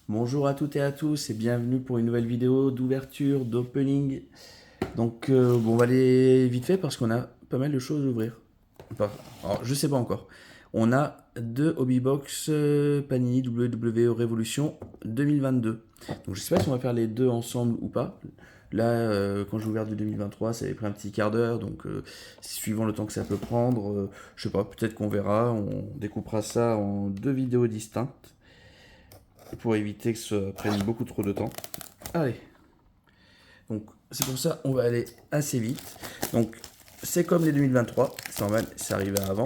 Bonjour à toutes et à tous et bienvenue pour une nouvelle vidéo d'ouverture, d'opening. Donc bon, on va aller vite fait parce qu'on a pas mal de choses à ouvrir. Enfin, alors, je sais pas encore. On a deux Hobbybox Panini WWE Révolution 2022. Donc je sais pas si on va faire les deux ensemble ou pas. Là, quand j'ai ouvert du 2023, ça avait pris un petit quart d'heure, donc suivant le temps que ça peut prendre, je sais pas, peut-être qu'on verra. On découpera ça en deux vidéos distinctes pour éviter que ça prenne beaucoup trop de temps. Allez, donc c'est pour ça on va aller assez vite. Donc c'est comme les 2023, c'est normal, c'est arrivé avant.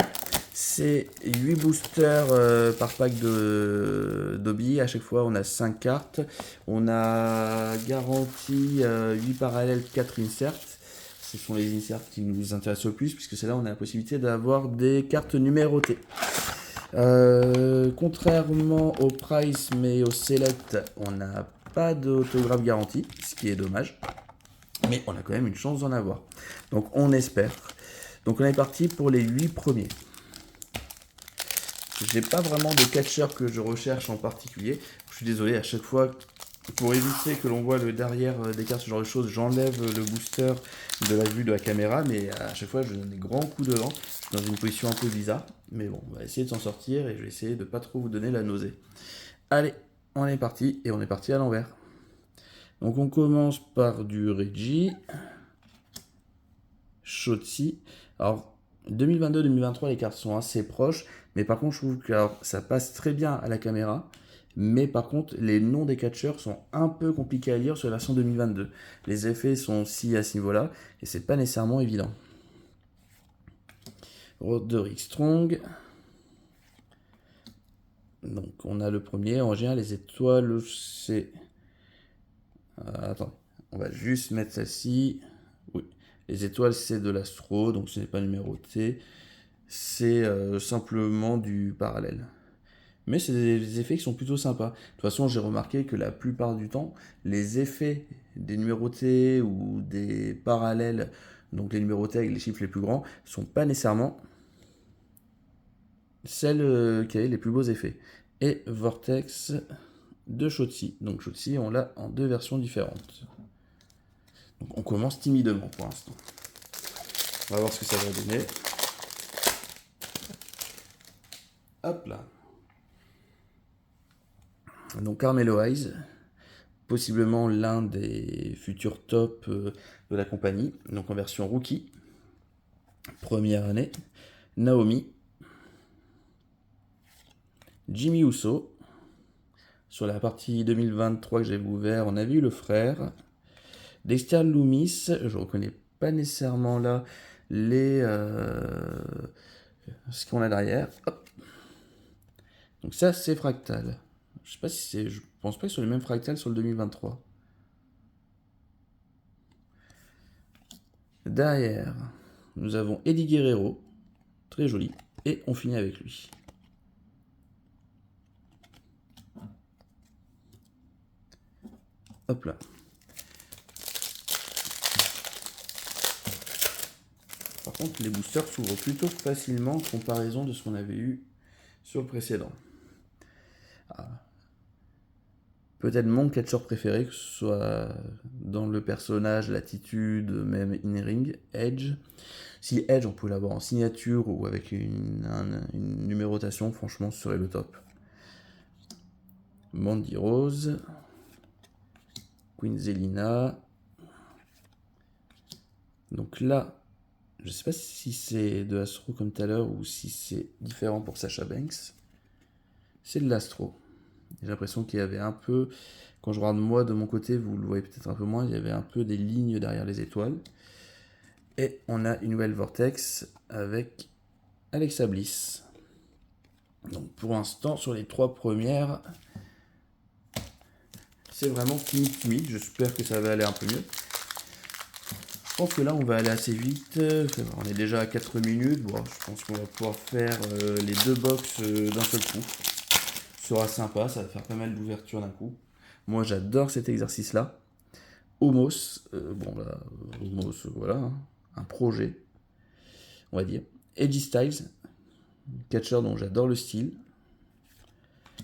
C'est 8 boosters par pack d'Obi. À chaque fois, on a 5 cartes. On a garanti 8 parallèles, 4 inserts. Ce sont les inserts qui nous intéressent le plus, puisque c'est là où on a la possibilité d'avoir des cartes numérotées. Contrairement au Price mais au Select, on n'a pas d'autographe garantie, ce qui est dommage. Mais on a quand même une chance d'en avoir. Donc on espère. Donc on est parti pour les 8 premiers. J'ai pas vraiment de catcher que je recherche en particulier. Je suis désolé, à chaque fois, pour éviter que l'on voit le derrière des cartes, ce genre de choses, j'enlève le booster de la vue de la caméra, mais à chaque fois, je donne des grands coups devant. Je suis dans une position un peu bizarre, mais bon, on va essayer de s'en sortir et je vais essayer de pas trop vous donner la nausée. Allez, on est parti, et on est parti à l'envers. Donc on commence par du Reggie, Shotzi. Alors, 2022-2023, les cartes sont assez proches, mais par contre, je trouve que ça passe très bien à la caméra. Mais par contre, les noms des catcheurs sont un peu compliqués à lire sur la version 2022. Les effets sont aussi à ce niveau-là, et c'est pas nécessairement évident. Roderick Strong. Donc, on a le premier. En général, les étoiles, c'est. Attends, on va juste mettre celle-ci. Oui, les étoiles, c'est de l'astro, donc ce n'est pas numéroté. C'est simplement du parallèle. Mais c'est des effets qui sont plutôt sympas. De toute façon, j'ai remarqué que la plupart du temps, les effets des numérotés ou des parallèles, donc les numérotés avec les chiffres les plus grands, sont pas nécessairement celles qui avaient les plus beaux effets. Et Vortex de Shotzi. Donc Shotzi, on l'a en deux versions différentes. Donc on commence timidement pour l'instant. On va voir ce que ça va donner. Hop là. Donc Carmelo Hayes, possiblement l'un des futurs tops de la compagnie, donc en version rookie, première année. Naomi, Jimmy Uso, sur la partie 2023 que j'avais ouvert, on a vu le frère. Dexter Loomis, je reconnais pas nécessairement là les ce qu'on a derrière. Hop. Donc ça c'est fractal. Je sais pas si c'est, je pense pas que ce soit les mêmes fractales sur le 2023. Derrière, nous avons Eddie Guerrero, très joli, et on finit avec lui. Hop là. Par contre, les boosters s'ouvrent plutôt facilement en comparaison de ce qu'on avait eu sur le précédent. Ah. Peut-être mon catcher préféré, que ce soit dans le personnage, l'attitude, même in-ring, Edge. Si Edge, on pouvait l'avoir en signature ou avec une numérotation, franchement, ce serait le top. Mandy Rose, Queen Zelina. Donc là, je ne sais pas si c'est de l'astro comme tout à l'heure ou si c'est différent pour Sasha Banks. C'est de l'astro. J'ai l'impression qu'il y avait un peu, quand je regarde moi de mon côté, vous le voyez peut-être un peu moins, il y avait un peu des lignes derrière les étoiles. Et on a une nouvelle Vortex avec Alexa Bliss. Donc pour l'instant, sur les trois premières, c'est vraiment timide. J'espère que ça va aller un peu mieux. Je pense que là, on va aller assez vite. On est déjà à 4 minutes. Bon, je pense qu'on va pouvoir faire les deux box d'un seul coup. Ce sera sympa, ça va faire pas mal d'ouverture d'un coup. Moi, j'adore cet exercice-là. Homos, bon là, Homos, voilà, hein, un projet, on va dire. Edgy Styles, catcheur dont j'adore le style.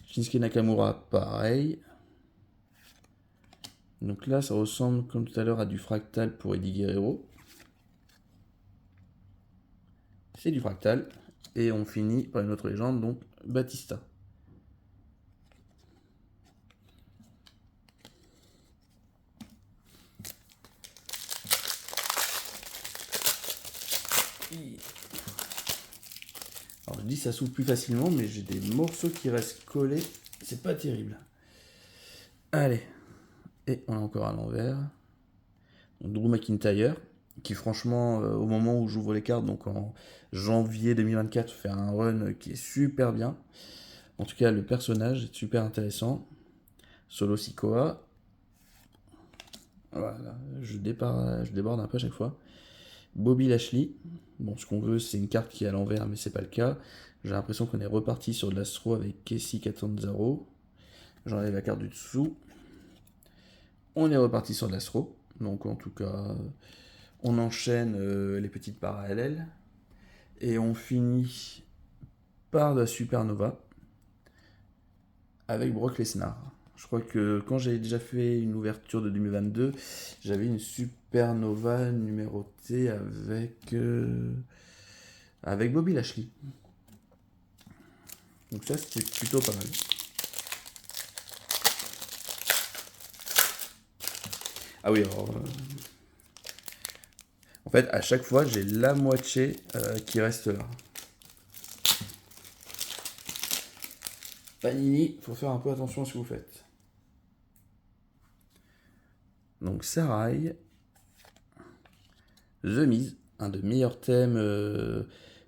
Shinsuke Nakamura, pareil. Donc là, ça ressemble comme tout à l'heure à du fractal pour Eddie Guerrero. C'est du fractal. Et on finit par une autre légende, donc Batista. Alors je dis ça s'ouvre plus facilement, mais j'ai des morceaux qui restent collés. C'est pas terrible. Allez. Et on a encore à l'envers. Drew McIntyre, qui franchement, au moment où j'ouvre les cartes, donc en janvier 2024, fait un run qui est super bien. En tout cas, le personnage est super intéressant. Solo Sikoa. Voilà, je déborde un peu à chaque fois. Bobby Lashley. Bon, ce qu'on veut, c'est une carte qui est à l'envers, mais c'est pas le cas. J'ai l'impression qu'on est reparti sur de l'Astro avec Casey Catanzaro. J'enlève la carte du dessous. On est reparti sur de l'Astro. Donc en tout cas, on enchaîne les petites parallèles. Et on finit par de la Supernova avec Brock Lesnar. Je crois que quand j'avais déjà fait une ouverture de 2022, j'avais une Supernova numérotée avec Bobby Lashley. Donc ça, c'était plutôt pas mal. Ah oui, alors... en fait, à chaque fois, j'ai la moitié qui reste là. Panini, il faut faire un peu attention à ce que vous faites. Donc Sarai, The Miz, un des meilleurs thèmes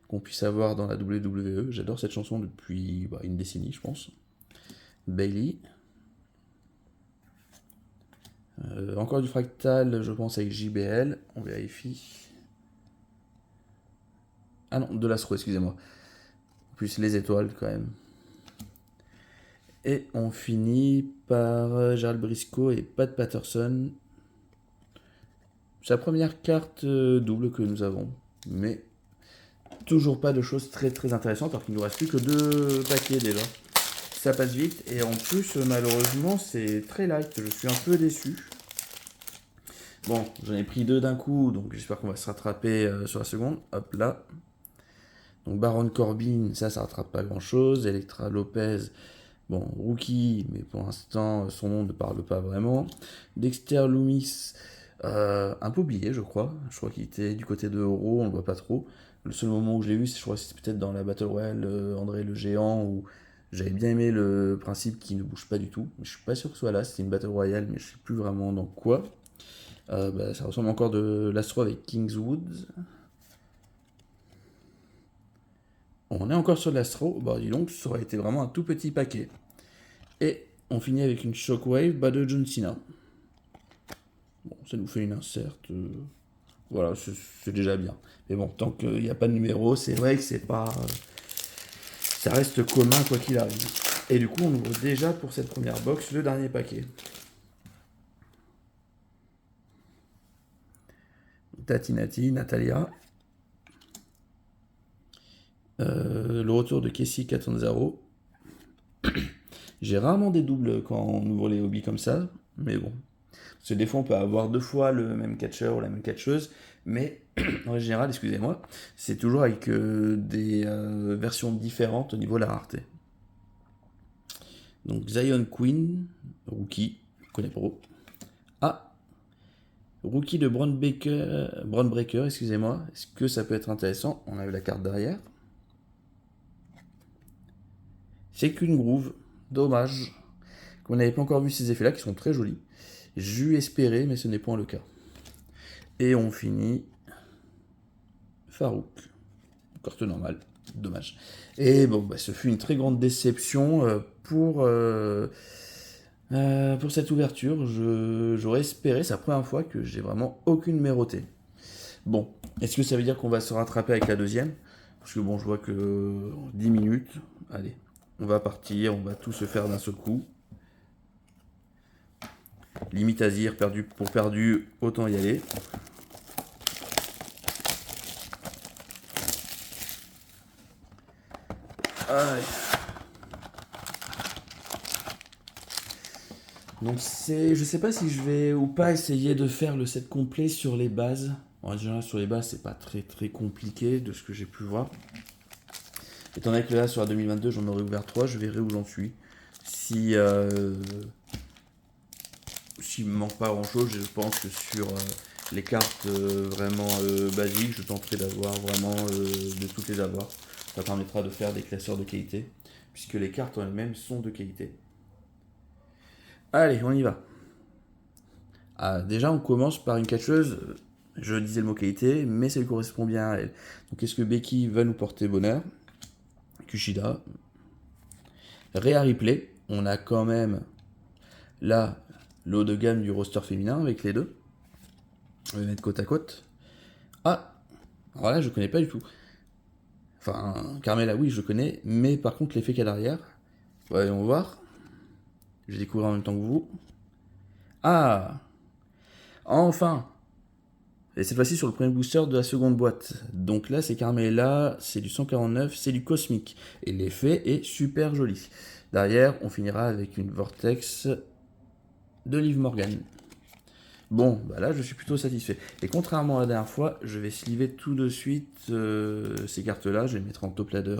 qu'on puisse avoir dans la WWE. J'adore cette chanson depuis une décennie, je pense. Bayley. Encore du fractal, je pense, avec JBL. On vérifie. Ah non, de l'Astro, excusez-moi. Plus les étoiles, quand même. Et on finit par Gerald Briscoe et Pat Patterson. C'est la première carte double que nous avons. Mais toujours pas de choses très très intéressantes, alors qu'il ne nous reste plus que 2 paquets déjà. Ça passe vite, et en plus, malheureusement, c'est très light. Je suis un peu déçu. Bon, j'en ai pris 2 d'un coup, donc j'espère qu'on va se rattraper sur la seconde. Hop là. Donc Baron Corbin, ça rattrape pas grand chose. Elektra Lopez, bon, rookie, mais pour l'instant, son nom ne parle pas vraiment. Dexter Loomis, un peu oublié, je crois. Je crois qu'il était du côté de Euro, on le voit pas trop. Le seul moment où je l'ai vu, je crois que c'était peut-être dans la Battle Royale André le Géant, où j'avais bien aimé le principe qui ne bouge pas du tout. Je suis pas sûr que ce soit là, c'était une Battle Royale, mais je sais plus vraiment dans quoi. Ça ressemble encore de l'Astro avec Kingswood. On est encore sur l'Astro, bah dis donc, ça aurait été vraiment un tout petit paquet. Et on finit avec une Shockwave de John Cena. Bon, ça nous fait une insert. Voilà, c'est déjà bien. Mais bon, tant qu'il n'y a pas de numéro, c'est vrai que c'est pas... ça reste commun quoi qu'il arrive. Et du coup, on ouvre déjà pour cette première box le dernier paquet. Tatinati, Natalia. Le retour de Casey Catanzaro. J'ai rarement des doubles quand on ouvre les hobbies comme ça, mais bon. Parce que des fois, on peut avoir 2 fois le même catcheur ou la même catcheuse, mais en général, excusez-moi, c'est toujours avec des versions différentes au niveau de la rareté. Donc Zion Queen, rookie, je connais pas. Ah, rookie de Braun Breaker, excusez-moi. Est-ce que ça peut être intéressant? On a eu la carte derrière. C'est qu'une groove, dommage. Qu'on n'avait pas encore vu ces effets-là, qui sont très jolis. J'eus espéré, mais ce n'est point le cas. Et on finit Farouk. Carte normale, dommage. Et bon, ce fut une très grande déception pour cette ouverture. J'aurais espéré, c'est la première fois que j'ai vraiment aucune numérotée. Bon, est-ce que ça veut dire qu'on va se rattraper avec la deuxième? Parce que bon, je vois que 10 minutes. Allez, on va partir, on va tout se faire d'un seul coup. Limite Azir, perdu pour perdu, autant y aller. Allez. Donc je sais pas si je vais ou pas essayer de faire le set complet sur les bases. En général, sur les bases, c'est pas très compliqué de ce que j'ai pu voir. Étant donné que là, sur la 2022, j'en aurais ouvert 3, je verrai où j'en suis. Si s'il me manque pas grand chose, je pense que sur les cartes vraiment basiques, je tenterai d'avoir vraiment de toutes les avoir. Ça permettra de faire des classeurs de qualité, puisque les cartes en elles-mêmes sont de qualité. Allez, on y va. Ah, déjà, on commence par une catcheuse. Je disais le mot qualité, mais ça lui correspond bien à elle. Donc, est-ce que Becky va nous porter bonheur? Kushida. Rhea Ripley. On a quand même là le haut de gamme du roster féminin avec les deux. On va les mettre côte à côte. Ah, alors là, je connais pas du tout. Enfin, Carmela, oui, je connais, mais par contre, l'effet qu'il y a derrière, voyons voir. Je découvre en même temps que vous. Ah, enfin! Et cette fois-ci sur le premier booster de la seconde boîte. Donc là, c'est Carmela, c'est du 149, c'est du cosmique. Et l'effet est super joli. Derrière, on finira avec une Vortex de Liv Morgan. Bon, bah là, je suis plutôt satisfait. Et contrairement à la dernière fois, je vais sliver tout de suite ces cartes-là. Je vais les mettre en top ladder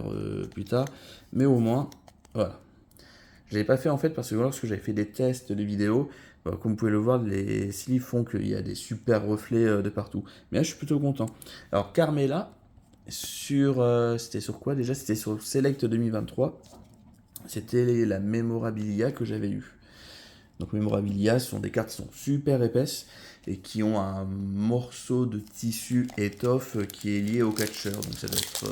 plus tard. Mais au moins, voilà. Je l'avais pas fait en fait parce que lorsque j'avais fait des tests de vidéos, comme vous pouvez le voir, les sleeves font qu'il y a des super reflets de partout. Mais là, je suis plutôt content. Alors, Carmela, c'était sur quoi déjà? C'était sur Select 2023. C'était la Memorabilia que j'avais eue. Donc, Memorabilia, ce sont des cartes qui sont super épaisses et qui ont un morceau de tissu étoffe qui est lié au catcher. Donc, ça doit être.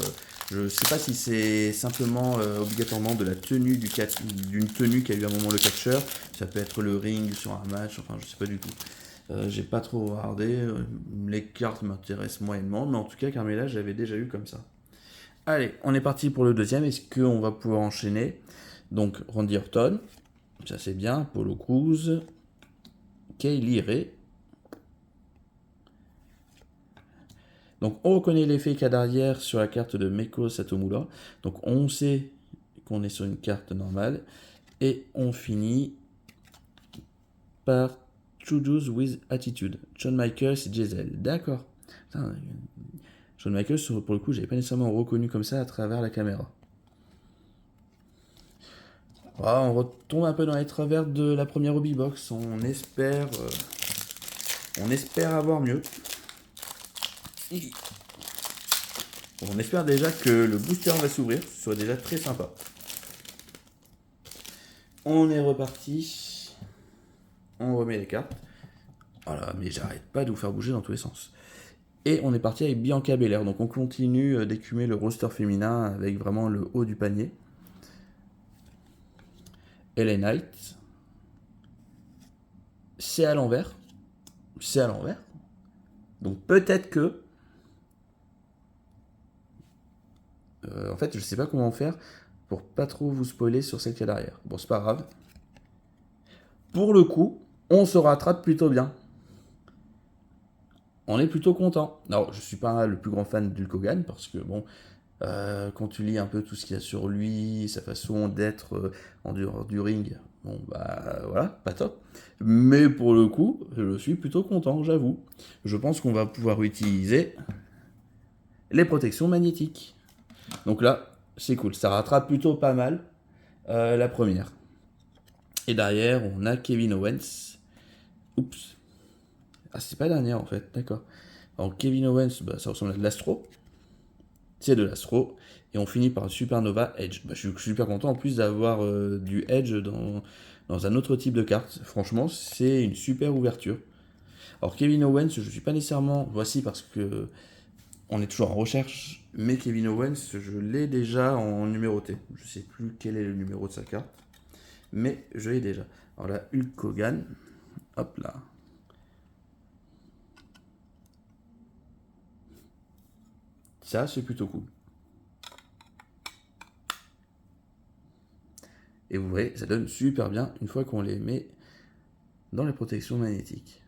Je ne sais pas si c'est simplement obligatoirement de la tenue d'une tenue qu'a eu à un moment le catcher. Ça peut être le ring sur un match, enfin je sais pas du tout. J'ai pas trop regardé. Les cartes m'intéressent moyennement, mais en tout cas Carmela j'avais déjà eu comme ça. Allez, on est parti pour le deuxième. Est-ce qu'on va pouvoir enchaîner? Donc Randy Orton, ça c'est bien. Polo Cruz, Kaylee Ray. Donc on reconnaît l'effet qu'il y a derrière sur la carte de Meiko Satomura. Donc on sait qu'on est sur une carte normale. Et on finit par To-Do's with Attitude. Shawn Michaels et Giselle. D'accord. Shawn Michaels, pour le coup, j'avais pas nécessairement reconnu comme ça à travers la caméra. Ah, on retombe un peu dans les travers de la première hobby box. On espère avoir mieux. On espère déjà que le booster va s'ouvrir, ce soit déjà très sympa. On est reparti. On remet les cartes. Voilà, mais j'arrête pas de vous faire bouger dans tous les sens. Et on est parti avec Bianca Belair. Donc on continue d'écumer le roster féminin avec vraiment le haut du panier. LA Knight. C'est à l'envers. C'est à l'envers. Donc peut-être que... en fait, je sais pas comment faire pour pas trop vous spoiler sur celle qu'il y a derrière. Bon, c'est pas grave. Pour le coup, on se rattrape plutôt bien. On est plutôt content. Alors, je suis pas le plus grand fan d'Hulk Hogan parce que bon, quand tu lis un peu tout ce qu'il y a sur lui, sa façon d'être en dehors du ring, bon bah voilà, pas top. Mais pour le coup, je suis plutôt content, j'avoue. Je pense qu'on va pouvoir utiliser les protections magnétiques. Donc là, c'est cool, ça rattrape plutôt pas mal la première. Et derrière, on a Kevin Owens. Oups. Ah, c'est pas la dernière en fait, d'accord. Alors Kevin Owens, bah, ça ressemble à de l'astro. C'est de l'astro. Et on finit par Supernova Edge. Bah, je suis super content en plus d'avoir du Edge dans un autre type de carte. Franchement, c'est une super ouverture. Alors Kevin Owens, je ne suis pas nécessairement... Voici parce que on est toujours en recherche. Mais Kevin Owens, je l'ai déjà en numéroté. Je ne sais plus quel est le numéro de sa carte. Mais je l'ai déjà. Alors là, Hulk Hogan. Hop là. Ça, c'est plutôt cool. Et vous voyez, ça donne super bien une fois qu'on les met dans les protections magnétiques.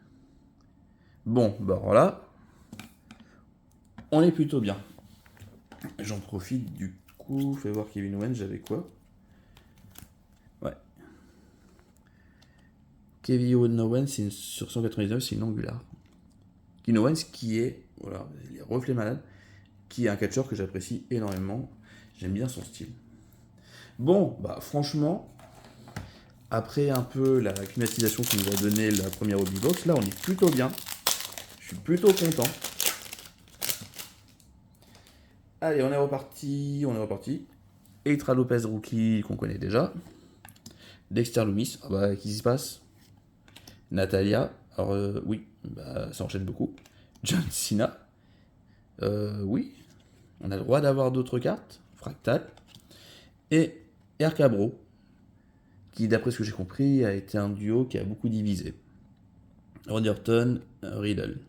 Bon, bah voilà, on est plutôt bien. J'en profite du coup, fais voir Kevin Owens, j'avais quoi? Ouais. Kevin Owens, sur 199, c'est une angulaire. Kevin Owens qui est, voilà, les reflets malades, qui est un catcheur que j'apprécie énormément. J'aime bien son style. Bon, bah franchement, après un peu la climatisation qui nous a donné la première hobby box, là on est plutôt bien. Je suis plutôt content. Allez, on est reparti. Eitra Lopez rookie qu'on connaît déjà. Dexter Lumis, ah bah qu'est-ce qui se passe? Natalia, alors oui, bah, ça enchaîne beaucoup. John Cena, oui, on a le droit d'avoir d'autres cartes. Fractal. Et Ercabro, qui d'après ce que j'ai compris a été un duo qui a beaucoup divisé. Rodderton, Riddle.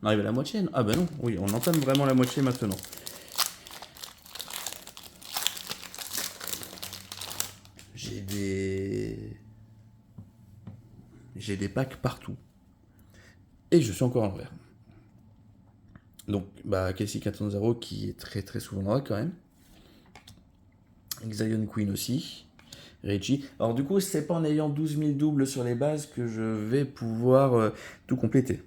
On arrive à la moitié? Ah bah non, oui, on entame vraiment la moitié maintenant. J'ai des packs partout. Et je suis encore en vert. Donc, bah, Kelsey 400 qui est très très souvent là quand même. Zion Queen aussi. Reggie. Alors du coup, c'est pas en ayant 12 000 doubles sur les bases que je vais pouvoir tout compléter.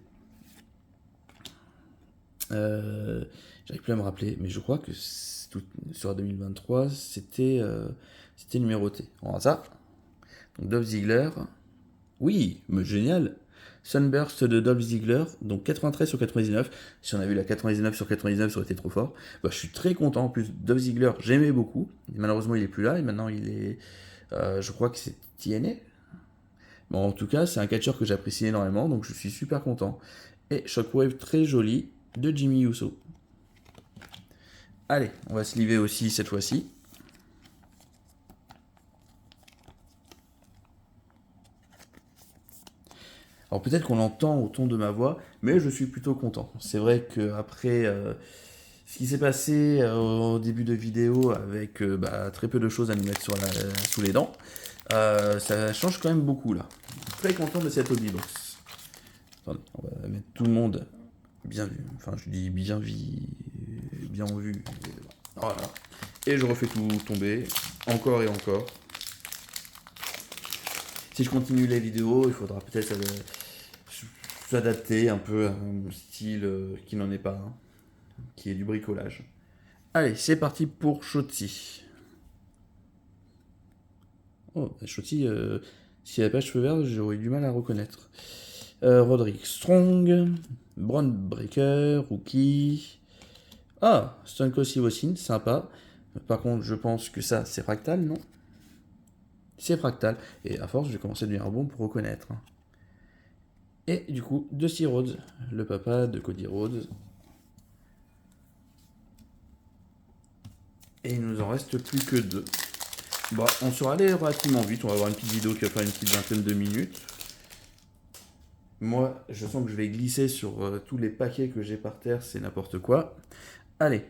J'arrive plus à me rappeler, mais je crois que sur 2023, c'était numéroté. On va ça. Donc Dolph Ziggler. Oui, mais génial. Sunburst de Dolph Ziggler, donc 93 sur 99. Si on avait eu la 99 sur 99, ça aurait été trop fort. Bah, je suis très content. En plus, Dolph Ziggler, j'aimais beaucoup. Malheureusement, il est plus là. Et maintenant, il est. Je crois que c'est TNA. Bon, en tout cas, c'est un catcheur que j'apprécie énormément. Donc, je suis super content. Et Shockwave très joli de Jimmy Uso. Allez, on va se liver aussi cette fois-ci. Alors peut-être qu'on l'entend au ton de ma voix, mais je suis plutôt content. C'est vrai qu'après ce qui s'est passé au début de vidéo avec très peu de choses à nous mettre sous les dents, ça change quand même beaucoup là. Très content de cette hobby box. Attendez, on va mettre tout le monde bien vu. Enfin, je dis bien vu. Voilà. Et je refais tout tomber, encore et encore. Si je continue les vidéos, il faudra peut-être s'adapter un peu à un style qui n'en est pas un, qui est du bricolage. Allez, c'est parti pour Shotzi. Oh, Shotzi, s'il n'y avait pas de cheveux verts, j'aurais du mal à reconnaître. Roderick Strong, Braun Breaker, Rookie. Ah, Stone Cold Steve Austin, sympa. Par contre, je pense que ça, c'est Fractal, non? C'est Fractal. Et à force, je vais commencer à devenir bon pour reconnaître. Et du coup, Dusty Rhodes, le papa de Cody Rhodes. Et il nous en reste plus que 2. Bon, on sera allé relativement vite. On va avoir une petite vidéo qui va faire une petite vingtaine de minutes. Moi, je sens que je vais glisser sur tous les paquets que j'ai par terre. C'est n'importe quoi. Allez.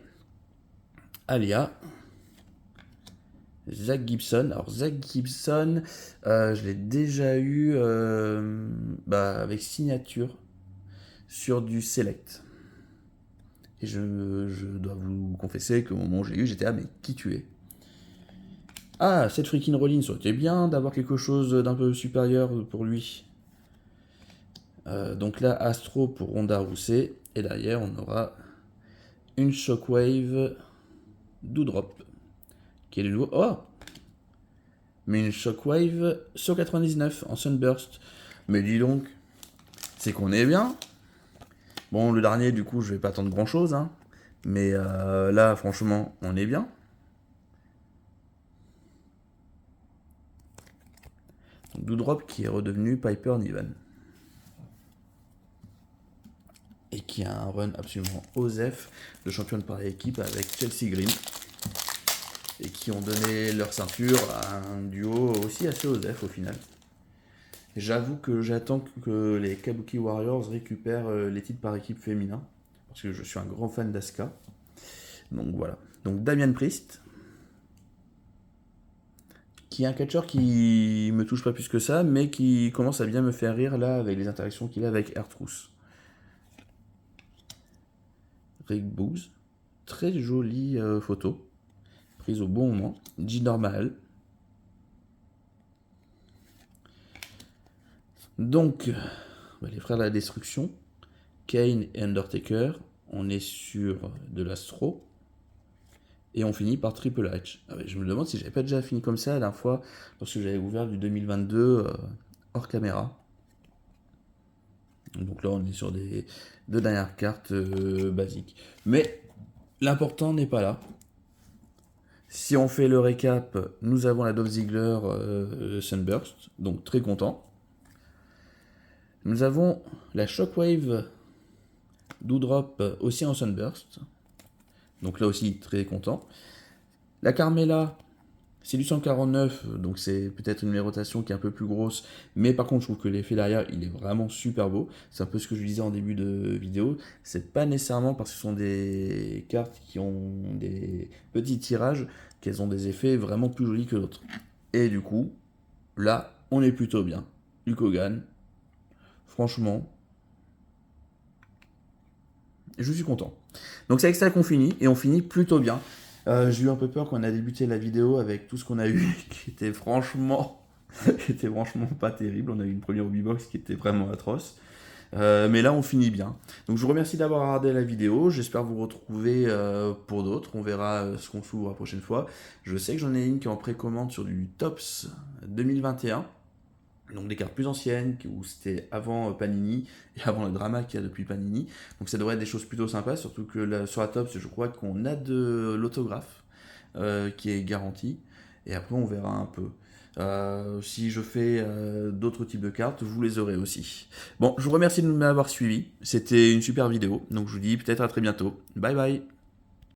Alia. Zach Gibson. Alors, Zach Gibson, je l'ai déjà eu avec signature sur du Select. Et je dois vous confesser qu'au moment où j'ai eu, j'étais mais qui tu es? Ah, cette freaking Rollins, ça aurait été bien d'avoir quelque chose d'un peu supérieur pour lui. Donc là, Astro pour Ronda Rousey. Et derrière, on aura une Shockwave Doudrop. Qui est le nouveau. Oh! Mais une Shockwave sur 99 en Sunburst. Mais dis donc, c'est qu'on est bien. Bon, le dernier, du coup, je vais pas attendre grand chose. Hein. Mais là, franchement, on est bien. Doudrop qui est redevenu Piper Niven. Et qui a un run absolument osef de championne par équipe avec Chelsea Green. Et qui ont donné leur ceinture à un duo aussi assez osef au final. J'avoue que j'attends que les Kabuki Warriors récupèrent les titres par équipe féminin. Parce que je suis un grand fan d'Asuka. Donc voilà. Donc Damian Priest. Qui est un catcheur qui me touche pas plus que ça, mais qui commence à bien me faire rire là avec les interactions qu'il a avec R-Truth. Rick Boogs. très jolie photo, prise au bon moment, dit normal. Donc, les frères de la destruction, Kane et Undertaker, on est sur de l'Astro. Et on finit par Triple H. Je me demande si j'avais pas déjà fini comme ça la dernière fois, lorsque j'avais ouvert du 2022 hors caméra. Donc là, on est sur des deux dernières cartes basiques. Mais l'important n'est pas là. Si on fait le récap, nous avons la Dolph Ziggler Sunburst, donc très content. Nous avons la Shockwave Doudrop aussi en Sunburst, donc là aussi très content. La Carmella, c'est du 149, donc c'est peut-être une numérotation qui est un peu plus grosse, mais par contre je trouve que l'effet derrière il est vraiment super beau. C'est un peu ce que je disais en début de vidéo, c'est pas nécessairement parce que ce sont des cartes qui ont des petits tirages qu'elles ont des effets vraiment plus jolis que d'autres. Et du coup, là on est plutôt bien. Hulk Hogan, franchement, je suis content. Donc c'est avec ça qu'on finit, et on finit plutôt bien. J'ai eu un peu peur quand on a débuté la vidéo avec tout ce qu'on a eu, qui était franchement pas terrible. On a eu une première hobbybox qui était vraiment atroce. Mais là, on finit bien. Donc je vous remercie d'avoir regardé la vidéo. J'espère vous retrouver pour d'autres. On verra ce qu'on s'ouvre la prochaine fois. Je sais que j'en ai une qui est en précommande sur du Tops 2021. Donc des cartes plus anciennes, où c'était avant Panini, et avant le drama qu'il y a depuis Panini. Donc ça devrait être des choses plutôt sympas, surtout que là, sur la Tops, je crois qu'on a de l'autographe qui est garanti. Et après, on verra un peu. Si je fais d'autres types de cartes, vous les aurez aussi. Bon, je vous remercie de m'avoir suivi. C'était une super vidéo. Donc je vous dis peut-être à très bientôt. Bye bye.